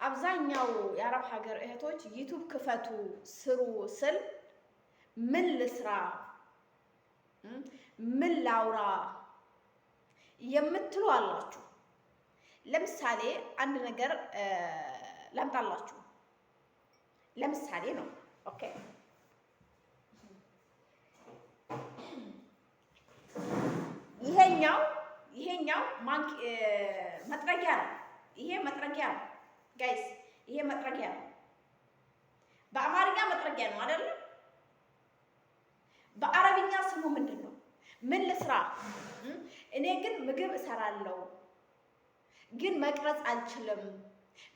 አብዛኛው የአረብ ሀገር እህቶች ዩቱብ ክፈቱ ስሩ ስል ምን ልስራ ምን ላውራ የምትሉ አላችሁ። ለምሳሌ አንድ ነገር ላምጣላችሁ። ለምሳሌ ነው። ኦኬ ይሄኛው መጥረጊያ ነው። ይሄ መጥረጊያ ነው ጋይስ፣ ይሄ መጥረጊያ ነው። በአማርኛ መጥረጊያ ነው አይደል? በአረብኛ ስሙ ምንድን ነው? ምን ልስራ? እኔ ግን ምግብ እሰራለሁ፣ ግን መቅረጽ አልችልም።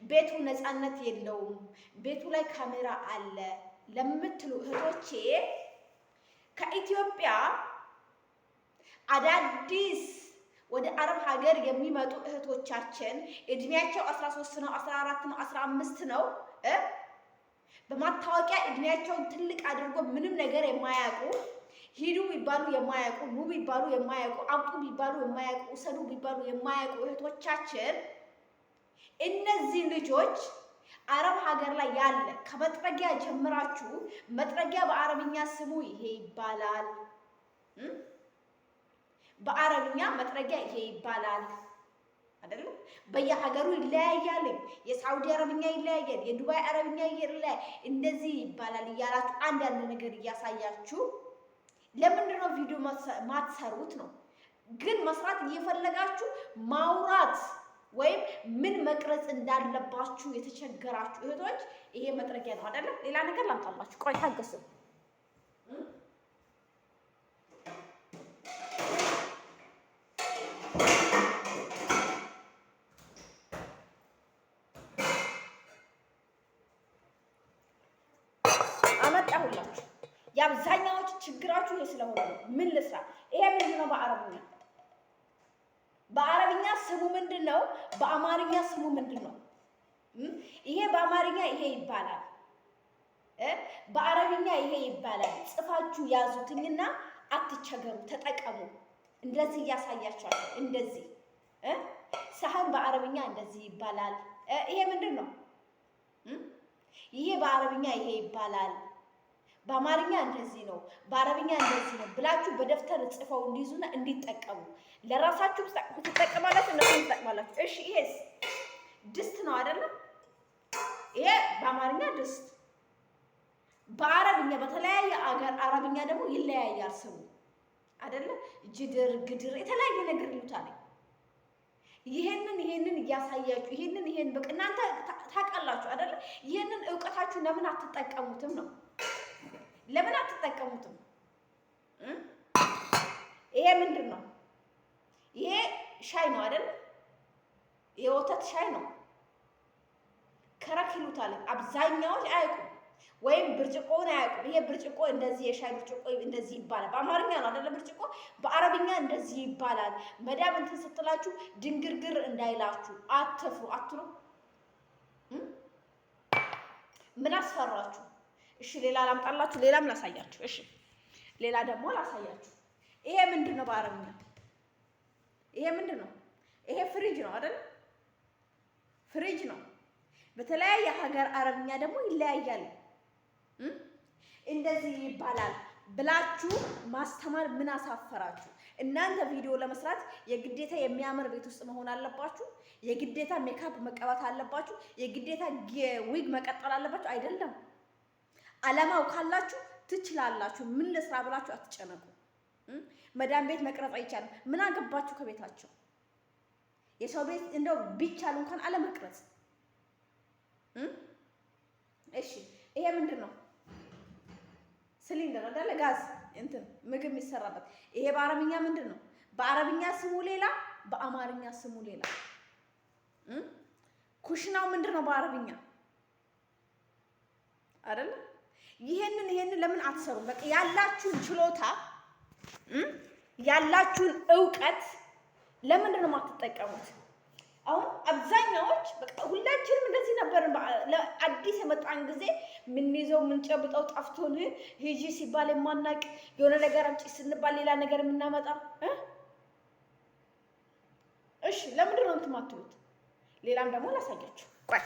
ቤቱ ነፃነት የለውም፣ ቤቱ ላይ ካሜራ አለ ለምትሉ እህቶቼ ከኢትዮጵያ አዳዲስ ወደ አረብ ሀገር የሚመጡ እህቶቻችን እድሜያቸው 13 ነው፣ 14 ነው፣ 15 ነው። በማታወቂያ እድሜያቸውን ትልቅ አድርጎ ምንም ነገር የማያውቁ ሂዱ ቢባሉ የማያውቁ ኑ ቢባሉ የማያውቁ አምጡ ቢባሉ የማያውቁ ውሰዱ ቢባሉ የማያውቁ እህቶቻችን እነዚህ ልጆች አረብ ሀገር ላይ ያለ ከመጥረጊያ ጀምራችሁ መጥረጊያ በአረብኛ ስሙ ይሄ ይባላል። በአረብኛ መጥረጊያ ይሄ ይባላል አይደለም? በየሀገሩ ይለያያል። የሳውዲ አረብኛ ይለያያል፣ የዱባይ አረብኛ ይለያያል። እንደዚህ ይባላል እያላችሁ አንዳንድ ነገር እያሳያችሁ ለምንድን ነው ቪዲዮ ማትሰሩት ነው? ግን መስራት እየፈለጋችሁ ማውራት ወይም ምን መቅረጽ እንዳለባችሁ የተቸገራችሁ እህቶች ይሄ መጥረጊያ ነው አይደለም? ሌላ ነገር ላምጣላችሁ። ቆይ ታገሱ። አመጣሁላችሁ። የአብዛኛዎቹ ችግራችሁ ይሄ ስለሆነ ነው። ምን ልስራ? ይሄ ምንድን ነው በአረብኛ? በአረብኛ ስሙ ምንድን ነው? በአማርኛ ስሙ ምንድን ነው? ይሄ በአማርኛ ይሄ ይባላል፣ በአረብኛ ይሄ ይባላል። ጽፋችሁ ያዙትኝና አትቸገሩ፣ ተጠቀሙ። እንደዚህ እያሳያችኋለሁ። እንደዚህ ሳህን በአረብኛ እንደዚህ ይባላል። ይሄ ምንድን ነው? ይሄ በአረብኛ ይሄ ይባላል፣ በአማርኛ እንደዚህ ነው፣ በአረብኛ እንደዚህ ነው ብላችሁ በደፍተር ጽፈው እንዲይዙና እንዲጠቀሙ። ለራሳችሁ ትጠቀማላችሁ፣ እነሱ ትጠቅማላችሁ። እሺ ይሄስ ድስት ነው አይደለም? ይሄ በአማርኛ ድስት፣ በአረብኛ በተለያየ አገር አረብኛ ደግሞ ይለያያል ስሙ አይደለም? ጅድር፣ ግድር የተለያየ ነገር ይሉታል። ይሄንን እያሳያችሁ ይሄን በቃ እናንተ ታውቃላችሁ አይደለ? ይሄንን እውቀታችሁ ለምን አትጠቀሙትም ነው? ለምን አትጠቀሙትም? ይሄ ምንድን ነው? ይሄ ሻይ ነው አይደል? የወተት ሻይ ነው። ከረክ ይሉታል። አብዛኛዎች አያውቁም ወይም ብርጭቆውን አያውቁም። ይሄ ብርጭቆ እንደዚህ የሻይ ብርጭቆ እንደዚህ ይባላል። በአማርኛ ነው አይደለ? ብርጭቆ በአረብኛ እንደዚህ ይባላል። መዳም እንትን ስትላችሁ ድንግርግር እንዳይላችሁ አትፍሩ። አትሉ ምን አስፈራችሁ? እሺ ሌላ ላምጣላችሁ። ሌላም ላሳያችሁ። እሺ ሌላ ደግሞ ላሳያችሁ። ይሄ ምንድን ነው በአረብኛ? ይሄ ምንድን ነው? ይሄ ፍሪጅ ነው አይደል? ፍሪጅ ነው። በተለያየ ሀገር አረብኛ ደግሞ ይለያያል። እንደዚህ ይባላል ብላችሁ ማስተማር ምን አሳፈራችሁ? እናንተ ቪዲዮ ለመስራት የግዴታ የሚያምር ቤት ውስጥ መሆን አለባችሁ? የግዴታ ሜካፕ መቀባት አለባችሁ? የግዴታ ዊግ መቀጠል አለባችሁ? አይደለም። አላማው ካላችሁ ትችላላችሁ። ምን ልስራ ብላችሁ አትጨነቁ። መዳም ቤት መቅረጽ አይቻልም። ምን አገባችሁ ከቤታቸው? የሰው ቤት እንደው ቢቻል እንኳን አለመቅረጽ። እሺ ይሄ ምንድን ነው? ሲሊንደር አይደለ? ጋዝ እንትን ምግብ የሚሰራበት። ይሄ በአረብኛ ምንድን ነው? በአረብኛ ስሙ ሌላ፣ በአማርኛ ስሙ ሌላ። ኩሽናው ምንድን ነው በአረብኛ አይደለ? ይሄንን ለምን አትሰሩም? በቃ ያላችሁን ችሎታ ያላችሁን እውቀት ለምንድን ነው የማትጠቀሙት? አሁን አብዛኛዎች በቃ ሁላችንም እንደዚህ ነበር። አዲስ የመጣን ጊዜ የምንይዘው የምንጨብጠው ጠፍቶን ሂጂ ሲባል የማናቅ የሆነ ነገር አምጪ ስንባል ሌላ ነገር የምናመጣ። እሺ ለምንድን ነው እንትን የማትሉት? ሌላም ደግሞ ላሳያችሁ። ቆይ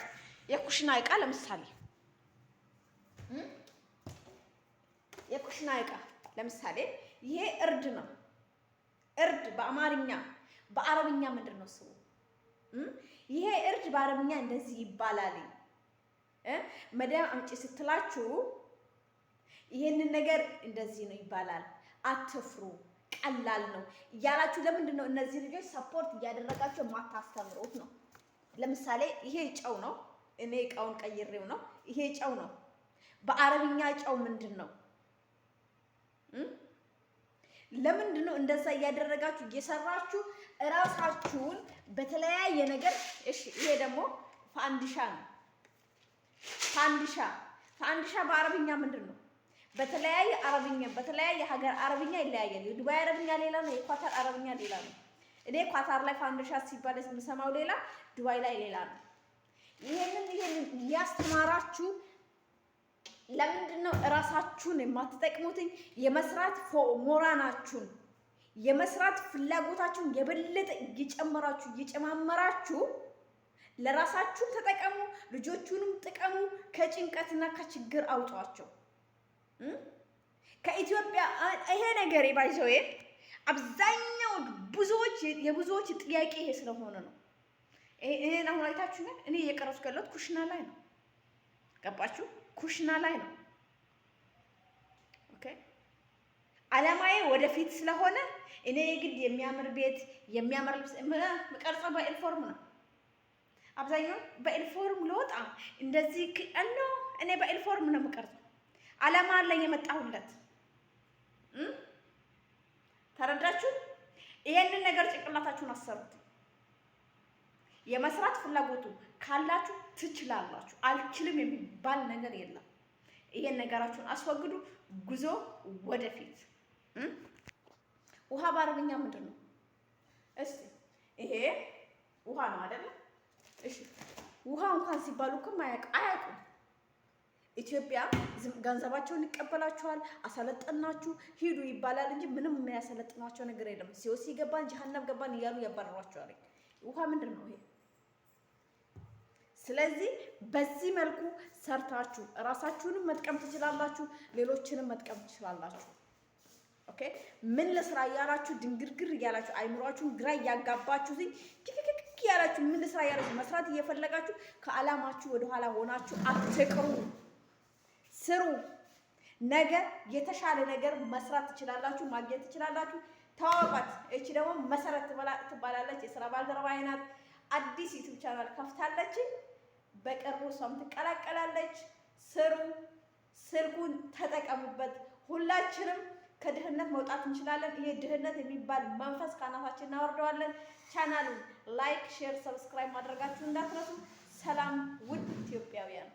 የኩሽና እቃ ለምሳሌ የኩሽና እቃ ለምሳሌ ይሄ እርድ ነው። እርድ በአማርኛ በአረብኛ ምንድን ነው ስሙ? ይሄ እርድ በአረብኛ እንደዚህ ይባላል። መዳም አምጪ ስትላችሁ ይሄንን ነገር እንደዚህ ነው ይባላል። አትፍሩ፣ ቀላል ነው እያላችሁ ለምንድን ነው እነዚህ ልጆች ሰፖርት እያደረጋችሁ የማታስተምሩት ነው? ለምሳሌ ይሄ ጨው ነው። እኔ እቃውን ቀይሬው ነው። ይሄ ጨው ነው። በአረብኛ ጨው ምንድን ነው? ለምንድን ነው እንደዛ እያደረጋችሁ እየሰራችሁ እራሳችሁን በተለያየ ነገር? እሺ ይሄ ደግሞ ፋንዲሻ ነው። ፋንዲሻ በአረብኛ ምንድን ነው? በተለያየ አረብኛ በተለያየ ሀገር አረብኛ ይለያያል። የዱባይ አረብኛ ሌላ ነው፣ የኳታር አረብኛ ሌላ ነው። እኔ ኳታር ላይ ፋንዲሻ ሲባል የምሰማው ሌላ፣ ዱባይ ላይ ሌላ ነው። ይሄንን እያስተማራችሁ ለምንድን ነው እራሳችሁን የማትጠቅሙትኝ? የመስራት ሞራናችሁን የመስራት ፍላጎታችሁን የበለጠ እየጨማመራችሁ ለራሳችሁም ተጠቀሙ፣ ልጆቹንም ጥቀሙ፣ ከጭንቀትና ከችግር አውጧቸው። ከኢትዮጵያ ይሄ ነገር ባይዘው አብዛኛው የብዙዎች ጥያቄ ይሄ ስለሆነ ነው። ይሄን አሁን አይታችሁኛል። እኔ እየቀረጽኩ ያለሁት ኩሽና ላይ ነው። ገባችሁ? ኩሽና ላይ ነው። ኦኬ አላማዬ ወደፊት ስለሆነ እኔ የግድ የሚያምር ቤት የሚያምር ልብስ የምቀርጸው በኢንፎርም ነው። አብዛኛው በኢንፎርም ልወጣ እንደዚህ እኔ በኢንፎርም ነው የምቀርጸው። አላማ አለኝ የመጣሁለት። ተረዳችሁ? ይሄንን ነገር ጭንቅላታችሁን አሰሩት። የመስራት ፍላጎቱ ካላችሁ ትችላላችሁ። አልችልም የሚባል ነገር የለም። ይሄን ነገራችሁን አስወግዱ። ጉዞ ወደፊት። ውሃ በአረብኛ ምንድን ነው? እስቲ ይሄ ውሃ ነው አይደለ? እሺ ውሃ እንኳን ሲባሉ እኮ አያውቁም። ኢትዮጵያ ገንዘባቸውን ይቀበላችኋል። አሰለጠናችሁ ሂዱ ይባላል እንጂ ምንም የሚያሰለጥኗቸው ነገር የለም። ሲወሲ ገባን ጀሃነም ገባን እያሉ ያባረሯቸዋል። ውሃ ምንድን ነው ይሄ? ስለዚህ በዚህ መልኩ ሰርታችሁ ራሳችሁንም መጥቀም ትችላላችሁ፣ ሌሎችንም መጥቀም ትችላላችሁ። ኦኬ ምን ለስራ እያላችሁ ድንግርግር እያላችሁ አይምሯችሁን ግራ እያጋባችሁ ትክክክ እያላችሁ ምን ለስራ እያላችሁ መስራት እየፈለጋችሁ ከዓላማችሁ ወደኋላ ሆናችሁ አትቅሩ። ስሩ። ነገ የተሻለ ነገር መስራት ትችላላችሁ፣ ማግኘት ትችላላችሁ። ተዋወቋት። እቺ ደግሞ መሰረት ትባላለች። የስራ ባልደረባዬ ናት። አዲስ ዩቲዩብ ቻናል ከፍታለች። በቅርቡ እሷም ትቀላቀላለች። ስሩ፣ ስልኩን ተጠቀሙበት። ሁላችንም ከድህነት መውጣት እንችላለን። ይሄ ድህነት የሚባል መንፈስ ካናታችን እናወርደዋለን። ቻናሉን ላይክ፣ ሼር፣ ሰብስክራይብ ማድረጋችሁ እንዳትረሱ። ሰላም ውድ ኢትዮጵያውያን።